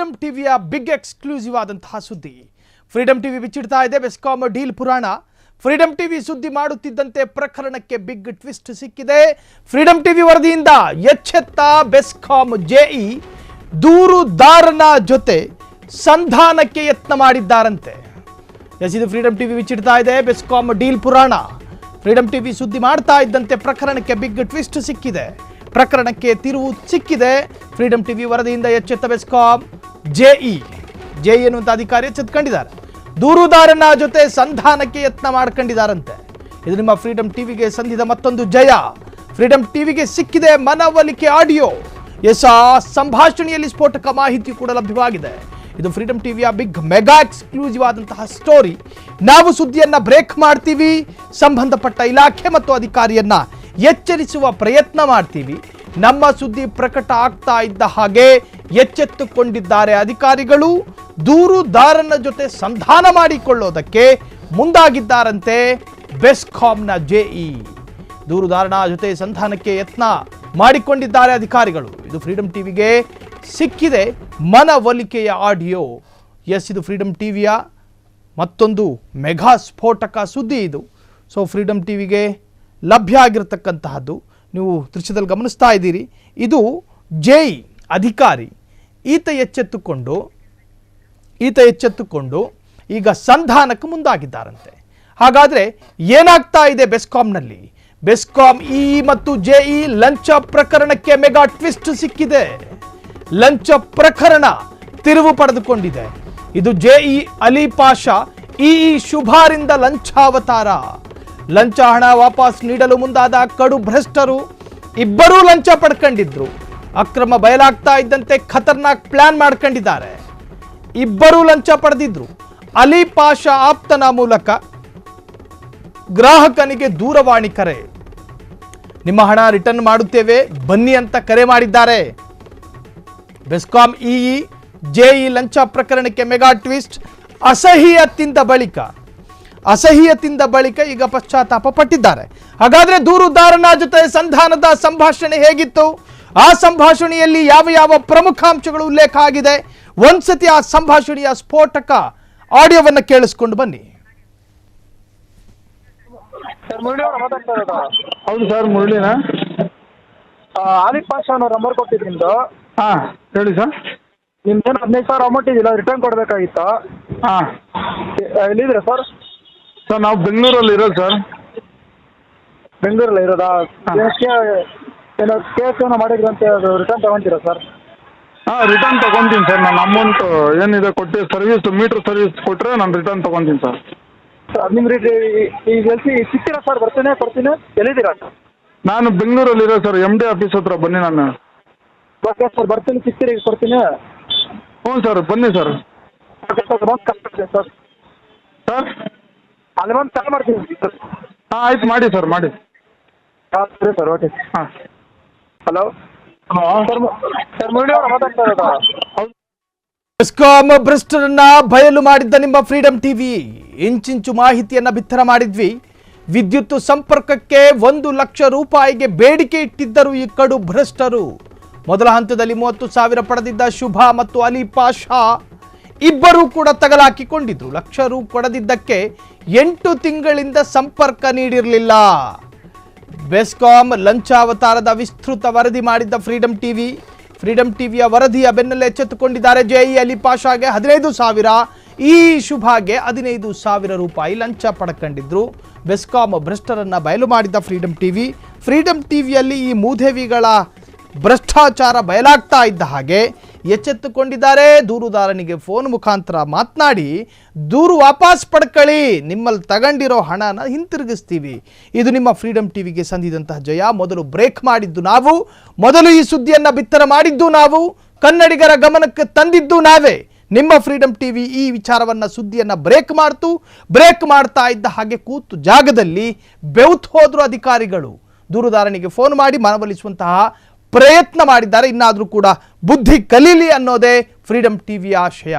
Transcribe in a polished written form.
Freedom ಟಿವಿಯ big exclusive ಆದಂತಹ ಸುದ್ದಿ. ಫ್ರೀಡಂ ಟಿವಿ ಬಿಚ್ಚಿಡ್ತಾ ಇದೆ ಬೆಸ್ಕಾಂ ಡೀಲ್ ಪುರಾಣ. ಫ್ರೀಡಂ ಟಿವಿ ಸುದ್ದಿ ಮಾಡುತ್ತಿದ್ದಂತೆ ಪ್ರಕರಣಕ್ಕೆ ಬಿಗ್ ಟ್ವಿಸ್ಟ್ ಸಿಕ್ಕಿದೆ. ಫ್ರೀಡಂ ಟಿವಿ ವರದಿಯಿಂದ ಎಚ್ಚೆತ್ತ ಬೆಸ್ಕಾಂ ಜೆಇ ದೂರುದಾರನ ಜೊತೆ ಸಂಧಾನಕ್ಕೆ ಯತ್ನ ಮಾಡಿದ್ದಾರಂತೆ. ಇದು ಫ್ರೀಡಂ ಟಿವಿ ಬಿಚ್ಚಿಡ್ತಾ ಇದೆ ಬೆಸ್ಕಾಂ ಡೀಲ್ ಪುರಾಣ. ಫ್ರೀಡಂ ಟಿವಿ ಸುದ್ದಿ ಮಾಡ್ತಾ ಇದ್ದಂತೆ ಪ್ರಕರಣಕ್ಕೆ ಬಿಗ್ ಟ್ವಿಸ್ಟ್ ಸಿಕ್ಕಿದೆ. ಪ್ರಕರಣಕ್ಕೆ ತಿರುವು ಸಿಕ್ಕಿದೆ. ಫ್ರೀಡಂ ಟಿವಿ ವರದಿಯಿಂದ ಎಚ್ಚೆತ್ತ ಬೆಸ್ಕಾಂ ಜೆಇ ಎನ್ನುವಂಥ ಅಧಿಕಾರಿ ಎಚ್ಚೆತ್ಕೊಂಡಿದ್ದಾರೆ. ದೂರುದಾರನ ಜೊತೆ ಸಂಧಾನಕ್ಕೆ ಯತ್ನ ಮಾಡ್ಕೊಂಡಿದ್ದಾರಂತೆ. ಇದು ನಿಮ್ಮ ಫ್ರೀಡಂ ಟಿವಿಗೆ ಸಂದಿದ ಮತ್ತೊಂದು ಜಯ. ಫ್ರೀಡಂ ಟಿವಿಗೆ ಸಿಕ್ಕಿದೆ ಮನವೊಲಿಕೆ ಆಡಿಯೋ. ಆ ಸಂಭಾಷಣೆಯಲ್ಲಿ ಸ್ಫೋಟಕ ಮಾಹಿತಿ ಕೂಡ ಲಭ್ಯವಾಗಿದೆ. ಇದು ಫ್ರೀಡಂ ಟಿವಿಯ ಬಿಗ್ ಮೆಗಾ ಎಕ್ಸ್ಕ್ಲೂಸಿವ್ ಆದಂತಹ ಸ್ಟೋರಿ. ನಾವು ಸುದ್ದಿಯನ್ನ ಬ್ರೇಕ್ ಮಾಡ್ತೀವಿ, ಸಂಬಂಧಪಟ್ಟ ಇಲಾಖೆ ಮತ್ತು ಅಧಿಕಾರಿಯನ್ನ ಎಚ್ಚರಿಸುವ ಪ್ರಯತ್ನ ಮಾಡ್ತೀವಿ. ನಮ್ಮ ಸುದ್ದಿ ಪ್ರಕಟ ಆಗ್ತಾ ಇದ್ದ ಹಾಗೆ ಎಚ್ಚೆತ್ತುಕೊಂಡಿದ್ದಾರೆ ಅಧಿಕಾರಿಗಳು. ದೂರುದಾರನ ಜೊತೆ ಸಂಧಾನ ಮಾಡಿಕೊಳ್ಳೋದಕ್ಕೆ ಮುಂದಾಗಿದ್ದಾರಂತೆ ಬೆಸ್ಕಾಂನ ಜೆಇ. ದೂರುದಾರನ ಜೊತೆ ಸಂಧಾನಕ್ಕೆ ಯತ್ನ ಮಾಡಿಕೊಂಡಿದ್ದಾರೆ ಅಧಿಕಾರಿಗಳು. ಇದು ಫ್ರೀಡಂ ಟಿವಿಗೆ ಸಿಕ್ಕಿದೆ ಮನವೊಲಿಕೆಯ ಆಡಿಯೋ. ಇದು ಫ್ರೀಡಂ ಟಿವಿಯ ಮತ್ತೊಂದು ಮೆಗಾ ಸ್ಫೋಟಕ ಸುದ್ದಿ ಇದು. ಸೊ ಫ್ರೀಡಂ ಟಿವಿಗೆ ಲಭ್ಯ ಆಗಿರತಕ್ಕಂತಹದ್ದು ನೀವು ದೃಶ್ಯದಲ್ಲಿ ಗಮನಿಸ್ತಾ ಇದ್ದೀರಿ. ಇದು ಜೆಇ ಅಧಿಕಾರಿ. ಈತ ಎಚ್ಚೆತ್ತುಕೊಂಡು ಈಗ ಸಂಧಾನಕ್ಕೆ ಮುಂದಾಗಿದ್ದಾರಂತೆ. ಹಾಗಾದರೆ ಏನಾಗ್ತಾ ಇದೆ ಬೆಸ್ಕಾಂನಲ್ಲಿ? ಬೆಸ್ಕಾಂ ಇ ಮತ್ತು ಜೆಇ ಲಂಚ ಪ್ರಕರಣಕ್ಕೆ ಮೆಗಾ ಟ್ವಿಸ್ಟ್ ಸಿಕ್ಕಿದೆ. ಲಂಚ ಪ್ರಕರಣ ತಿರುವು ಪಡೆದುಕೊಂಡಿದೆ. ಇದು ಜೆಇ ಅಲಿ ಪಾಷಾ, ಇ ಶುಭಾರಿಂದ ಲಂಚಾವತಾರ. ಲಂಚ ಹಣ ವಾಪಸ್ ನೀಡಲು ಮುಂದಾದ ಕಡು ಭ್ರಷ್ಟರು ಇಬ್ಬರೂ ಲಂಚ ಪಡ್ಕೊಂಡಿದ್ರು. ಅಕ್ರಮ ಬಯಲಾಗ್ತಾ ಇದ್ದಂತೆ ಖತರ್ನಾಕ್ ಪ್ಲಾನ್ ಮಾಡ್ಕೊಂಡಿದ್ದಾರೆ. ಇಬ್ಬರೂ ಲಂಚ ಪಡೆದಿದ್ರು. ಅಲಿ ಪಾಷಾ ಆಪ್ತನ ಮೂಲಕ ಗ್ರಾಹಕನಿಗೆ ದೂರವಾಣಿ ಕರೆ. ನಿಮ್ಮ ಹಣ ರಿಟರ್ನ್ ಮಾಡುತ್ತೇವೆ ಬನ್ನಿ ಅಂತ ಕರೆ ಮಾಡಿದ್ದಾರೆ. ಬೆಸ್ಕಾಂ ಇ ಜೆಇ ಲಂಚ ಪ್ರಕರಣಕ್ಕೆ ಮೆಗಾ ಟ್ವಿಸ್ಟ್. ಅಸಹ್ಯತಿಂದ ಬಳಿಕ ಈಗ ಪಶ್ಚಾತ್ತಾಪ ಪಟ್ಟಿದ್ದಾರೆ. ಹಾಗಾದ್ರೆ ದೂರುದಾರನ ಜೊತೆ ಸಂಧಾನದ ಸಂಭಾಷಣೆ ಹೇಗಿತ್ತು? ಆ ಸಂಭಾಷಣೆಯಲ್ಲಿ ಯಾವ ಪ್ರಮುಖ ಅಂಶಗಳು ಉಲ್ಲೇಖ ಆಗಿದೆ? ಒಂದ್ಸತಿ ಆ ಸಂಭಾಷಣೆಯ ಸ್ಫೋಟಕ ಆಡಿಯೋವನ್ನು ಕೇಳಿಸ್ಕೊಂಡು ಬನ್ನಿ. ಹೌದು ಸರ್, ಮುರಳಿನಾ? ಆಲಿಫ್ ಪಾಷಾ ಅನ್ನೋ ನಂಬರ್ ಕೊಟ್ಟಿದ್ದು ನಿಮ್ದು. ಹಾಂ ಹೇಳಿ ಸರ್. ನಿಮ್ದೇನು 15,000 ಅಮೌಂಟ್ ಇದೆಯಲ್ಲ, ರಿಟರ್ನ್ ಕೊಡಬೇಕಾಗಿತ್ತು. ಹಾಂ, ಎಲ್ಲಿದ್ದೀರಾ ಸರ್? ಸರ್ ನಾವು ಬೆಂಗಳೂರಲ್ಲಿ ಇರೋದು ಸರ್. ಬೆಂಗಳೂರಲ್ಲಿ ಇರೋದಾ? ಏನೋ ಕೇಸ್ ಏನೋ ಮಾಡಿದ್ರು ಅಂತ ಅದು ರಿಟರ್ನ್ ತಗೊಂತೀರಾ ಸರ್? ಹಾಂ, ರಿಟರ್ನ್ ತೊಗೊತೀನಿ ಸರ್. ನಾನು ಅಮೌಂಟು ಏನಿದೆ ಕೊಟ್ಟು ಸರ್ವಿಸ್ ಮೀಟ್ರ್ ಸರ್ವಿಸ್ ಕೊಟ್ಟರೆ ನಾನು ರಿಟರ್ನ್ ತೊಗೊತೀನಿ ಸರ್. ನಿಮ್ಮ ಈಗ ಸಿಗ್ತೀರಾ ಸರ್? ಕೊಡ್ತೀನಿ. ಎಲ್ಲಿದ್ದೀರಾ? ನಾನು ಬೆಂಗಳೂರಲ್ಲಿ ಸರ್, MD ಆಫೀಸ್ ಹತ್ರ ಬನ್ನಿ. ನಾನು ಓಕೆ ಸರ್, ಬರ್ತೀನಿ. ಸಿಗ್ತೀರಿ? ಈಗ ಕೊಡ್ತೀನಿ. ಹ್ಞೂ ಸರ್, ಬನ್ನಿ sir. Okay sir, sir sir ಅಲ್ಲಿ ಬಂದು ಕಾಲ್ ಮಾಡ್ತೀನಿ ಸರ್. ಹಾಂ ಆಯ್ತು, ಮಾಡಿ ಸರ್, ಮಾಡಿ. ಹಾಂ ಸರಿ ಸರ್, ಓಕೆ. ಹಾಂ. ಹಲೋ ಸರ್, ಮುರಳಿ ಅವರು ಮಾತಾಡ್ತಾ ಇರೋದಾ? ಹೌದು. ಬೆಸ್ಕಾಂ ಭ್ರಷ್ಟರನ್ನ ಬಯಲು ಮಾಡಿದ್ದ ನಿಮ್ಮ ಫ್ರೀಡಂ ಟಿವಿ ಇಂಚಿಂಚು ಮಾಹಿತಿಯನ್ನ ಬಿತ್ತರ ಮಾಡಿದ್ವಿ. ವಿದ್ಯುತ್ ಸಂಪರ್ಕಕ್ಕೆ 1 ಲಕ್ಷ ರೂಪಾಯಿಗೆ ಬೇಡಿಕೆ ಇಟ್ಟಿದ್ದರು ಈ ಕಡು ಭ್ರಷ್ಟರು. ಮೊದಲ ಹಂತದಲ್ಲಿ 30,000 ಪಡೆದಿದ್ದ ಶುಭ ಮತ್ತು ಅಲಿ ಪಾಷಾ ಇಬ್ಬರೂ ಕೂಡ ತಗಲಾಕಿಕೊಂಡಿದ್ರು. ಲಕ್ಷ ರು ಕೊಡದಿದ್ದಕ್ಕೆ 8 ತಿಂಗಳಿಂದ ಸಂಪರ್ಕ ನೀಡಿರಲಿಲ್ಲ. ಬೆಸ್ಕಾಂ ಲಂಚಾವತಾರದ ವಿಸ್ತೃತ ವರದಿ ಮಾಡಿದ್ದ ಫ್ರೀಡಂ ಟಿವಿಯ ವರದಿಯ ಬೆನ್ನಲ್ಲೇ ಎಚ್ಚೆತ್ತುಕೊಂಡಿದ್ದಾರೆ. ಜೆಇ ಅಲಿ ಪಾಷಾಗೆ 15,000, ಈ ಶುಭಾಗೆ 15,000 ರೂಪಾಯಿ ಲಂಚ ಪಡ್ಕೊಂಡಿದ್ರು. ಬೆಸ್ಕಾಂ ಭ್ರಷ್ಟರನ್ನ ಬಯಲು ಮಾಡಿದ್ದ ಫ್ರೀಡಂ ಟಿವಿಯಲ್ಲಿ ಈ ಮೂದೇವಿಗಳ ಭ್ರಷ್ಟಾಚಾರ ಬಯಲಾಗ್ತಾ ಇದ್ದ ಹಾಗೆ ಎಚ್ಚೆತ್ತುಕೊಂಡಿದ್ದಾರೆ. ದೂರುದಾರನಿಗೆ ಫೋನ್ ಮುಖಾಂತರ ಮಾತನಾಡಿ ದೂರು ವಾಪಸ್ ಪಡ್ಕೊಳ್ಳಿ, ನಿಮ್ಮಲ್ಲಿ ತಗೊಂಡಿರೋ ಹಣನ ಹಿಂತಿರುಗಿಸ್ತೀವಿ. ಇದು ನಿಮ್ಮ ಫ್ರೀಡಂ ಟಿವಿಗೆ ಸಂದಿದಂತಹ ಜಯ. ಮೊದಲು ಬ್ರೇಕ್ ಮಾಡಿದ್ದು ನಾವು, ಮೊದಲು ಈ ಸುದ್ದಿಯನ್ನು ಬಿತ್ತರ ಮಾಡಿದ್ದು ನಾವು, ಕನ್ನಡಿಗರ ಗಮನಕ್ಕೆ ತಂದಿದ್ದು ನಾವೇ. ನಿಮ್ಮ ಫ್ರೀಡಂ ಟಿವಿ ಈ ವಿಚಾರವನ್ನು ಸುದ್ದಿಯನ್ನು ಬ್ರೇಕ್ ಮಾಡ್ತಾ ಇದ್ದ ಹಾಗೆ ಕೂತು ಜಾಗದಲ್ಲಿ ಬೆವ್ತು ಹೋದ್ರು ಅಧಿಕಾರಿಗಳು. ದೂರುದಾರನಿಗೆ ಫೋನ್ ಮಾಡಿ ಮನವೊಲಿಸುವಂತಹ ಪ್ರಯತ್ನ ಮಾಡಿದ್ದಾರೆ. ಇನ್ನಾದರೂ ಕೂಡ ಬುದ್ಧಿ ಕಲೀಲಿ ಅನ್ನೋದೇ ಫ್ರೀಡಂ ಟಿವಿಯ ಆಶಯ.